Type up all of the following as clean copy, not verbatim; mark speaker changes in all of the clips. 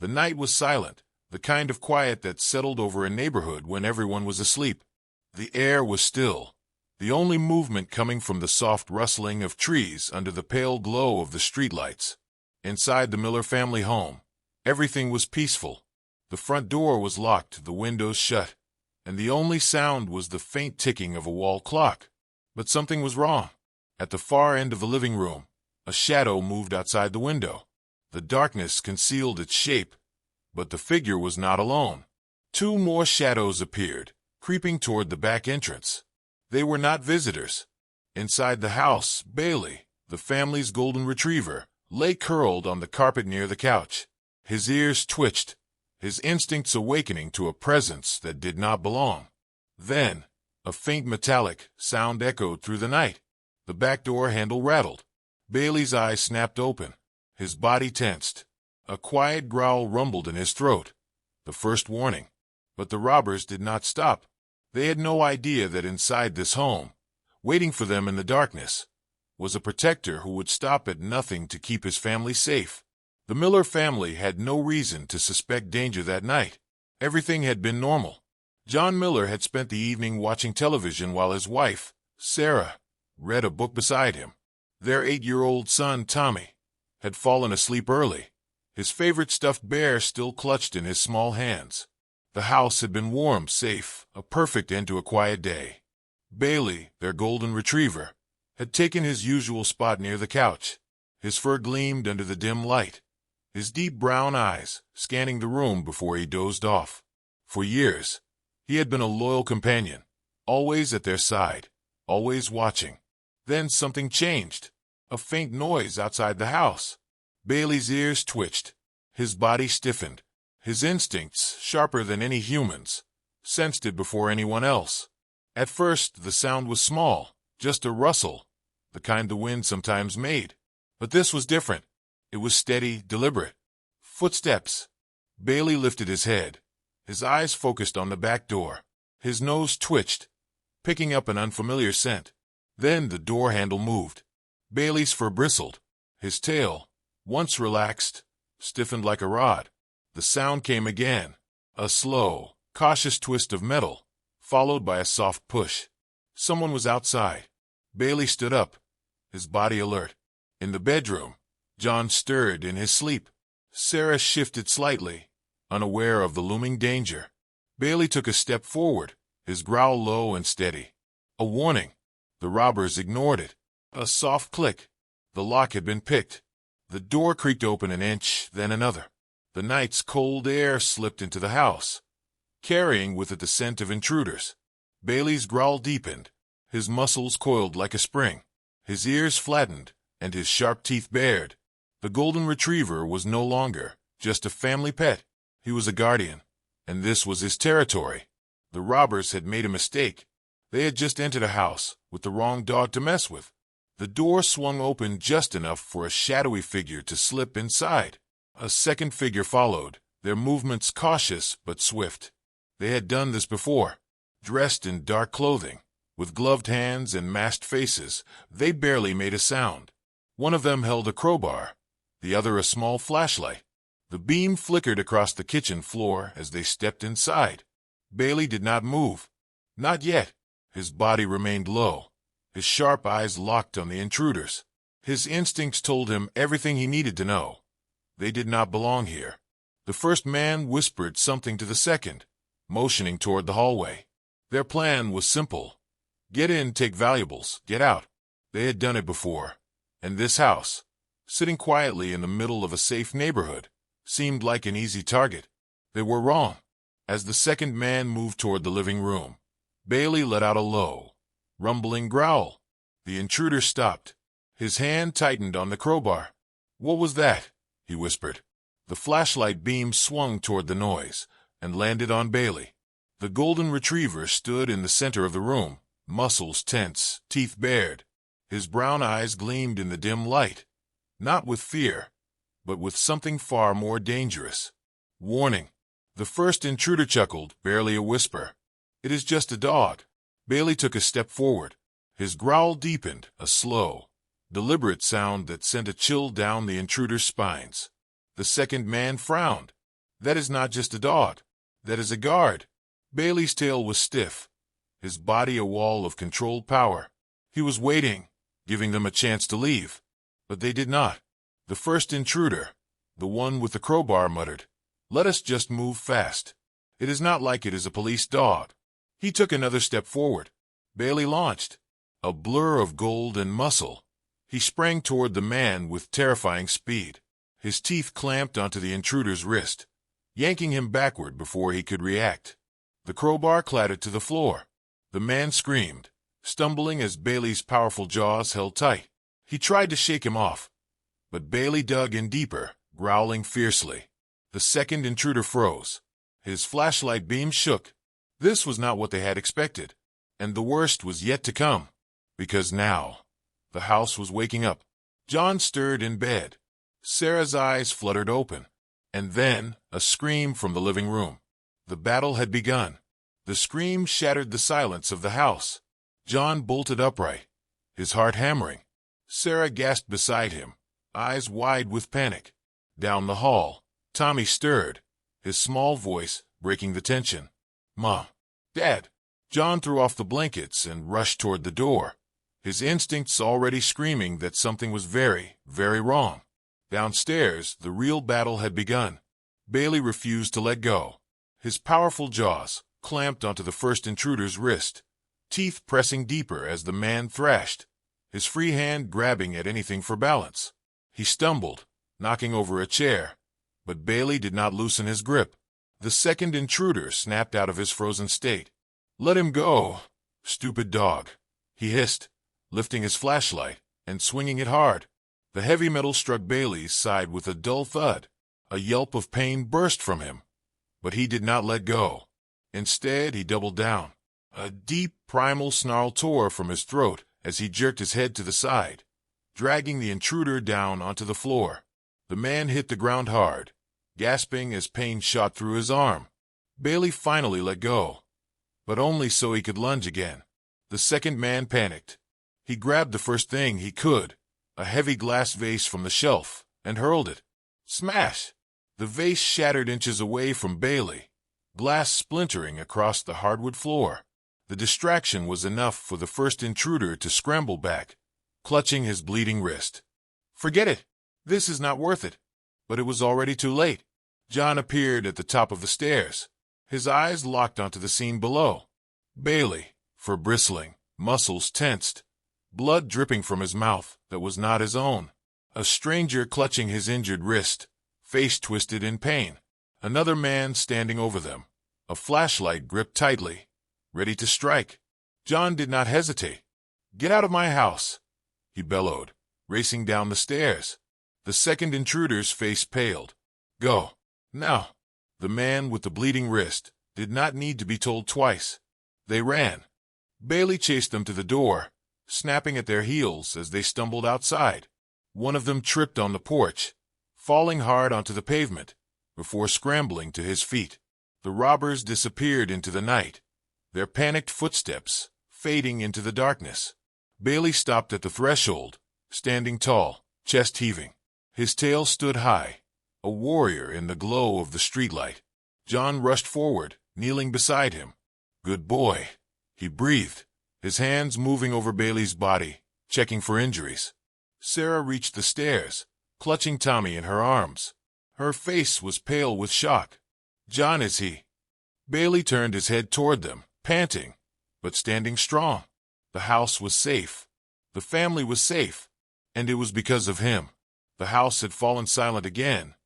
Speaker 1: The night was silent, the kind of quiet that settled over a neighborhood when everyone was asleep. The air was still, the only movement coming from the soft rustling of trees under the pale glow of the streetlights. Inside the Miller family home, everything was peaceful. The front door was locked, the windows shut, and the only sound was the faint ticking of a wall clock. But something was wrong. At the far end of the living room, a shadow moved outside the window. The darkness concealed its shape, but the figure was not alone. Two more shadows appeared, creeping toward the back entrance. They were not visitors. Inside the house, Bailey, the family's golden retriever, lay curled on the carpet near the couch. His ears twitched, his instincts awakening to a presence that did not belong. Then, a faint metallic sound echoed through the night. The back door handle rattled. Bailey's eyes snapped open. His body tensed. A quiet growl rumbled in his throat. The first warning. But the robbers did not stop. They had no idea that inside this home, waiting for them in the darkness, was a protector who would stop at nothing to keep his family safe. The Miller family had no reason to suspect danger that night. Everything had been normal. John Miller had spent the evening watching television while his wife, Sarah, read a book beside him. Their 8-year-old son, Tommy, had fallen asleep early, his favorite stuffed bear still clutched in his small hands. The house had been warm, safe, a perfect end to a quiet day. Bailey, their golden retriever, had taken his usual spot near the couch. His fur gleamed under the dim light, his deep brown eyes scanning the room before he dozed off. For years, he had been a loyal companion, always at their side, always watching. Then something changed. A faint noise outside the house. Bailey's ears twitched. His body stiffened. His instincts, sharper than any human's, sensed it before anyone else. At first, the sound was small, just a rustle, the kind the wind sometimes made. But this was different. It was steady, deliberate. Footsteps. Bailey lifted his head. His eyes focused on the back door. His nose twitched, picking up an unfamiliar scent. Then the door handle moved. Bailey's fur bristled. His tail, once relaxed, stiffened like a rod. The sound came again, a slow, cautious twist of metal, followed by a soft push. Someone was outside. Bailey stood up, his body alert. In the bedroom, John stirred in his sleep. Sarah shifted slightly, unaware of the looming danger. Bailey took a step forward, his growl low and steady. A warning. The robbers ignored it. A soft click. The lock had been picked. The door creaked open an inch, then another. The night's cold air slipped into the house, carrying with it the scent of intruders. Bailey's growl deepened. His muscles coiled like a spring. His ears flattened, and his sharp teeth bared. The golden retriever was no longer just a family pet. He was a guardian, and this was his territory. The robbers had made a mistake. They had just entered a house with the wrong dog to mess with. The door swung open just enough for a shadowy figure to slip inside. A second figure followed, their movements cautious but swift. They had done this before. Dressed in dark clothing, with gloved hands and masked faces, they barely made a sound. One of them held a crowbar, the other a small flashlight. The beam flickered across the kitchen floor as they stepped inside. Bailey did not move. Not yet. His body remained low, his sharp eyes locked on the intruders. His instincts told him everything he needed to know. They did not belong here. The first man whispered something to the second, motioning toward the hallway. Their plan was simple. Get in, take valuables, get out. They had done it before. And this house, sitting quietly in the middle of a safe neighborhood, seemed like an easy target. They were wrong. As the second man moved toward the living room, Bailey let out a low, rumbling growl. The intruder stopped. His hand tightened on the crowbar. "What was that?" he whispered. The flashlight beam swung toward the noise and landed on Bailey. The golden retriever stood in the center of the room, muscles tense, teeth bared. His brown eyes gleamed in the dim light, not with fear, but with something far more dangerous. Warning. The first intruder chuckled, barely a whisper. "It is just a dog." Bailey took a step forward. His growl deepened, a slow, deliberate sound that sent a chill down the intruder's spines. The second man frowned. That is not just a dog. That is a guard. Bailey's tail was stiff, his body a wall of controlled power. He was waiting, giving them a chance to leave. But they did not. The first intruder, the one with the crowbar, muttered, "Let us just move fast. It is not like it is a police dog." He took another step forward. Bailey launched, a blur of gold and muscle. He sprang toward the man with terrifying speed. His teeth clamped onto the intruder's wrist, yanking him backward before he could react. The crowbar clattered to the floor. The man screamed, stumbling as Bailey's powerful jaws held tight. He tried to shake him off, but Bailey dug in deeper, growling fiercely. The second intruder froze. His flashlight beam shook. This was not what they had expected, and the worst was yet to come, because now the house was waking up. John stirred in bed. Sarah's eyes fluttered open, and then a scream from the living room. The battle had begun. The scream shattered the silence of the house. John bolted upright, his heart hammering. Sarah gasped beside him, eyes wide with panic. Down the hall, Tommy stirred, his small voice breaking the tension. "Mom, Dad." John threw off the blankets and rushed toward the door, his instincts already screaming that something was very, very wrong. Downstairs, the real battle had begun. Bailey refused to let go. His powerful jaws clamped onto the first intruder's wrist, teeth pressing deeper as the man thrashed, his free hand grabbing at anything for balance. He stumbled, knocking over a chair, but Bailey did not loosen his grip. The second intruder snapped out of his frozen state. "Let him go, stupid dog," he hissed, lifting his flashlight and swinging it hard. The heavy metal struck Bailey's side with a dull thud. A yelp of pain burst from him, but he did not let go. Instead, he doubled down. A deep, primal snarl tore from his throat as he jerked his head to the side, dragging the intruder down onto the floor. The man hit the ground hard, gasping as pain shot through his arm. Bailey finally let go, but only so he could lunge again. The second man panicked. He grabbed the first thing he could, a heavy glass vase from the shelf, and hurled it. Smash! The vase shattered inches away from Bailey, glass splintering across the hardwood floor. The distraction was enough for the first intruder to scramble back, clutching his bleeding wrist. "Forget it. This is not worth it." But it was already too late. John appeared at the top of the stairs, his eyes locked onto the scene below. Bailey, fur bristling, muscles tensed, blood dripping from his mouth that was not his own. A stranger clutching his injured wrist, face twisted in pain. Another man standing over them, a flashlight gripped tightly, ready to strike. John did not hesitate. "Get out of my house," he bellowed, racing down the stairs. The second intruder's face paled. "Go, now." The man with the bleeding wrist did not need to be told twice. They ran. Bailey chased them to the door, snapping at their heels as they stumbled outside. One of them tripped on the porch, falling hard onto the pavement, before scrambling to his feet. The robbers disappeared into the night, their panicked footsteps fading into the darkness. Bailey stopped at the threshold, standing tall, chest heaving. His tail stood high, a warrior in the glow of the streetlight. John rushed forward, kneeling beside him. "Good boy," he breathed, his hands moving over Bailey's body, checking for injuries. Sarah reached the stairs, clutching Tommy in her arms. Her face was pale with shock. "John, is he?" Bailey turned his head toward them, panting, but standing strong. The house was safe. The family was safe, and it was because of him. The house had fallen silent again,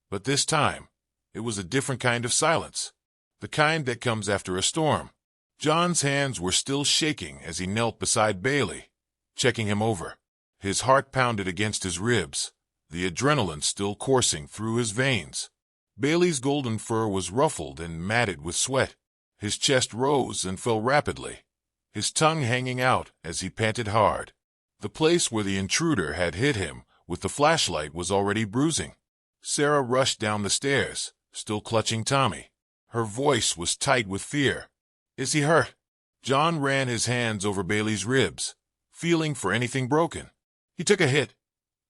Speaker 1: but this time, it was a different kind of silence, the kind that comes after a storm. John's hands were still shaking as he knelt beside Bailey, checking him over. His heart pounded against his ribs, the adrenaline still coursing through his veins. Bailey's golden fur was ruffled and matted with sweat. His chest rose and fell rapidly, his tongue hanging out as he panted hard. The place where the intruder had hit him with the flashlight was already bruising. Sarah rushed down the stairs, still clutching Tommy. Her voice was tight with fear. "Is he hurt?" John ran his hands over Bailey's ribs, feeling for anything broken. "He took a hit,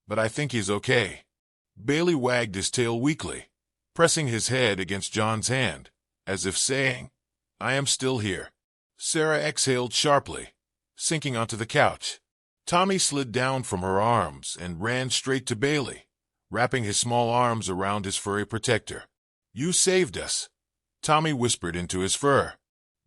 Speaker 1: but I think he's okay." Bailey wagged his tail weakly, pressing his head against John's hand, as if saying, "I am still here." Sarah exhaled sharply, sinking onto the couch. Tommy slid down from her arms and ran straight to Bailey, wrapping his small arms around his furry protector. "You saved us," Tommy whispered into his fur.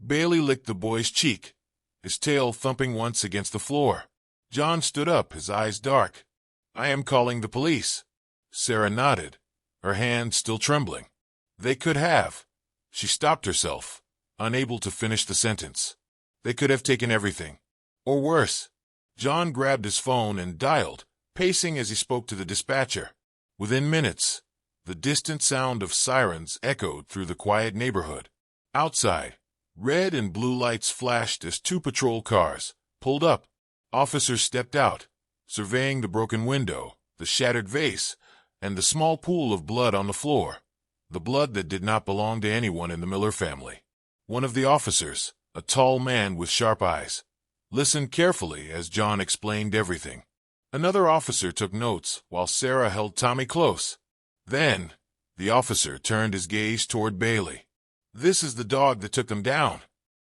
Speaker 1: Bailey licked the boy's cheek, his tail thumping once against the floor. John stood up, his eyes dark. "I am calling the police." Sarah nodded, her hand still trembling. "They could have." She stopped herself, unable to finish the sentence. "They could have taken everything. Or worse." John grabbed his phone and dialed, pacing as he spoke to the dispatcher. Within minutes, the distant sound of sirens echoed through the quiet neighborhood. Outside, red and blue lights flashed as 2 patrol cars pulled up. Officers stepped out, surveying the broken window, the shattered vase, and the small pool of blood on the floor. The blood that did not belong to anyone in the Miller family. One of the officers, a tall man with sharp eyes, listened carefully as John explained everything. Another officer took notes while Sarah held Tommy close. Then, the officer turned his gaze toward Bailey. "This is the dog that took them down."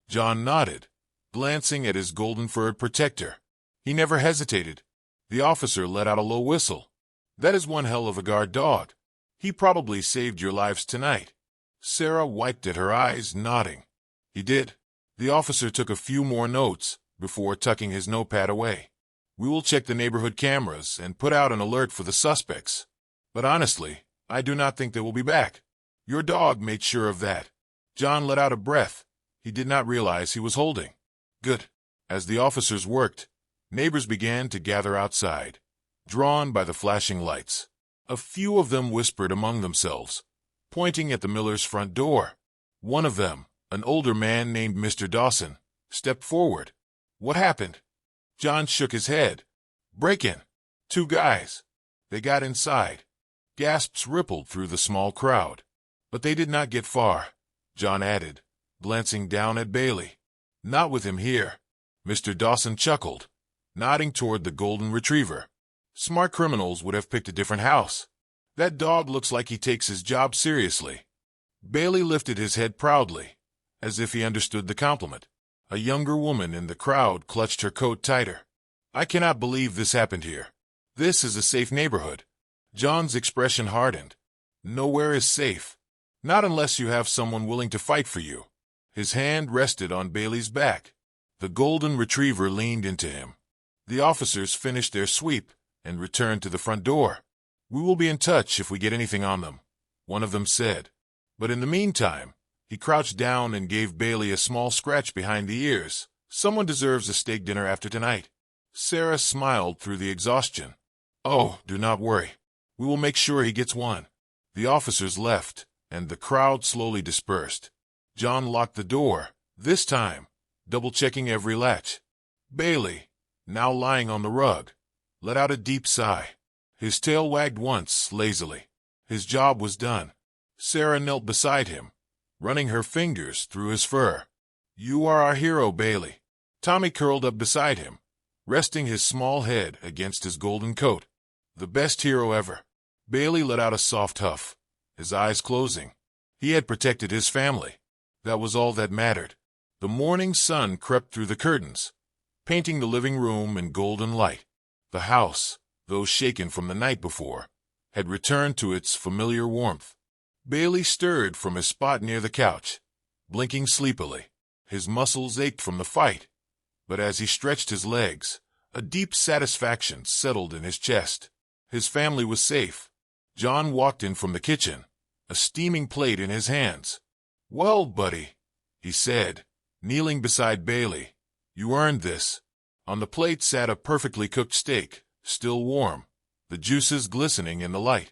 Speaker 1: John nodded, glancing at his golden-furred protector. He never hesitated. The officer let out a low whistle. "That is one hell of a guard dog. He probably saved your lives tonight." Sarah wiped at her eyes, nodding. "He did." The officer took a few more notes before tucking his notepad away. "We will check the neighborhood cameras and put out an alert for the suspects. But honestly, I do not think they will be back. Your dog made sure of that." John let out a breath. He did not realize he was holding. "Good." As the officers worked, neighbors began to gather outside, drawn by the flashing lights. A few of them whispered among themselves, pointing at the Millers' front door. One of them, an older man named Mr. Dawson, stepped forward. "What happened?" John shook his head. "Break-in. 2 guys. They got inside." Gasps rippled through the small crowd. "But they did not get far," John added, glancing down at Bailey. "Not with him here." Mr. Dawson chuckled, nodding toward the golden retriever. "Smart criminals would have picked a different house. That dog looks like he takes his job seriously." Bailey lifted his head proudly, as if he understood the compliment. A younger woman in the crowd clutched her coat tighter. "I cannot believe this happened here. This is a safe neighborhood." John's expression hardened. "Nowhere is safe. Not unless you have someone willing to fight for you." His hand rested on Bailey's back. The golden retriever leaned into him. The officers finished their sweep and returned to the front door. "We will be in touch if we get anything on them," one of them said. But in the meantime, he crouched down and gave Bailey a small scratch behind the ears. "Someone deserves a steak dinner after tonight." Sarah smiled through the exhaustion. "Oh, do not worry. We will make sure he gets one." The officers left, and the crowd slowly dispersed. John locked the door, this time, double-checking every latch. Bailey, now lying on the rug, let out a deep sigh. His tail wagged once, lazily. His job was done. Sarah knelt beside him, running her fingers through his fur. "You are our hero, Bailey." Tommy curled up beside him, resting his small head against his golden coat. "The best hero ever." Bailey let out a soft huff, his eyes closing. He had protected his family. That was all that mattered. The morning sun crept through the curtains, painting the living room in golden light. The house, though shaken from the night before, had returned to its familiar warmth. Bailey stirred from his spot near the couch, blinking sleepily. His muscles ached from the fight, but as he stretched his legs, a deep satisfaction settled in his chest. His family was safe. John walked in from the kitchen, a steaming plate in his hands. "Well, buddy," he said, kneeling beside Bailey, "you earned this." On the plate sat a perfectly cooked steak, still warm, the juices glistening in the light.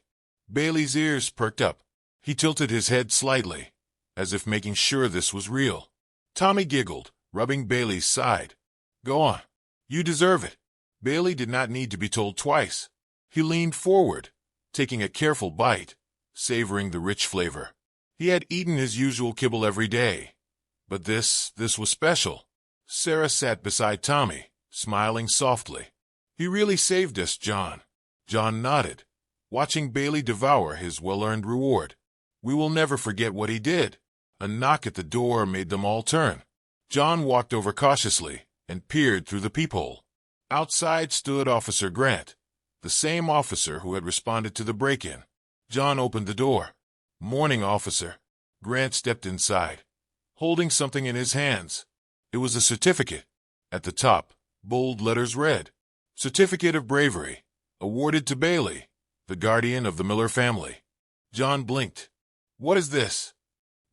Speaker 1: Bailey's ears perked up. He tilted his head slightly, as if making sure this was real. Tommy giggled, rubbing Bailey's side. "Go on. You deserve it." Bailey did not need to be told twice. He leaned forward, taking a careful bite, savoring the rich flavor. He had eaten his usual kibble every day, but this was special. Sarah sat beside Tommy, smiling softly. "He really saved us, John." John nodded, watching Bailey devour his well-earned reward. We will never forget what he did. A knock at the door made them all turn. John walked over cautiously and peered through the peephole. Outside stood Officer Grant, the same officer who had responded to the break-in. John opened the door. "Morning, officer." Grant stepped inside, holding something in his hands. It was a certificate. At the top, bold letters read, "Certificate of Bravery, awarded to Bailey, the guardian of the Miller family." John blinked. "What is this?"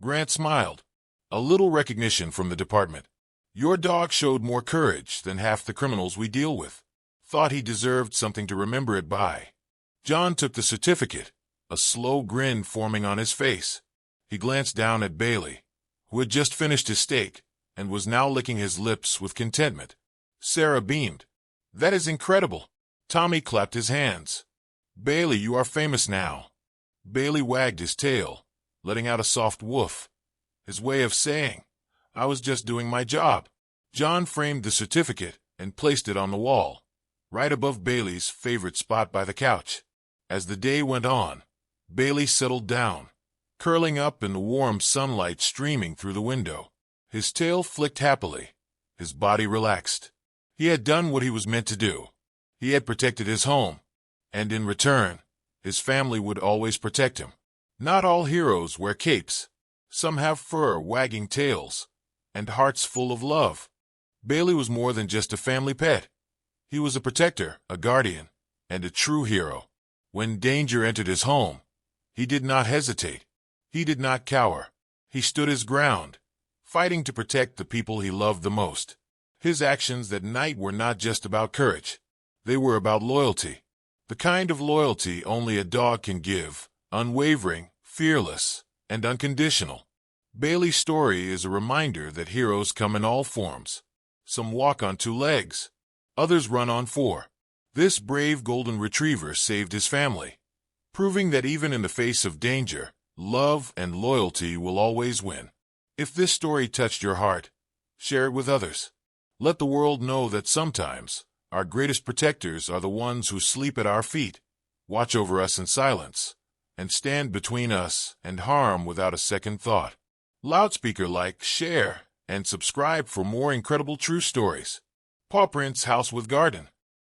Speaker 1: Grant smiled. "A little recognition from the department. Your dog showed more courage than half the criminals we deal with. Thought he deserved something to remember it by." John took the certificate, a slow grin forming on his face. He glanced down at Bailey, who had just finished his steak and was now licking his lips with contentment. Sarah beamed. "That is incredible." Tommy clapped his hands. "Bailey, you are famous now." Bailey wagged his tail, letting out a soft woof, his way of saying, "I was just doing my job." John framed the certificate and placed it on the wall, right above Bailey's favorite spot by the couch. As the day went on, Bailey settled down, curling up in the warm sunlight streaming through the window. His tail flicked happily, his body relaxed. He had done what he was meant to do. He had protected his home, and in return, his family would always protect him. Not all heroes wear capes. Some have fur wagging tails, and hearts full of love. Bailey was more than just a family pet. He was a protector, a guardian, and a true hero. When danger entered his home, he did not hesitate. He did not cower. He stood his ground, fighting to protect the people he loved the most. His actions that night were not just about courage. They were about loyalty. The kind of loyalty only a dog can give, unwavering, fearless, and unconditional. Bailey's story is a reminder that heroes come in all forms. Some walk on two legs, others run on four. This brave golden retriever saved his family, proving that even in the face of danger, love and loyalty will always win. If this story touched your heart, share it with others. Let the world know that sometimes our greatest protectors are the ones who sleep at our feet, watch over us in silence, and stand between us and harm without a second thought. Loudspeaker like, share, and subscribe for more incredible true stories. Paw Prints House with Garden.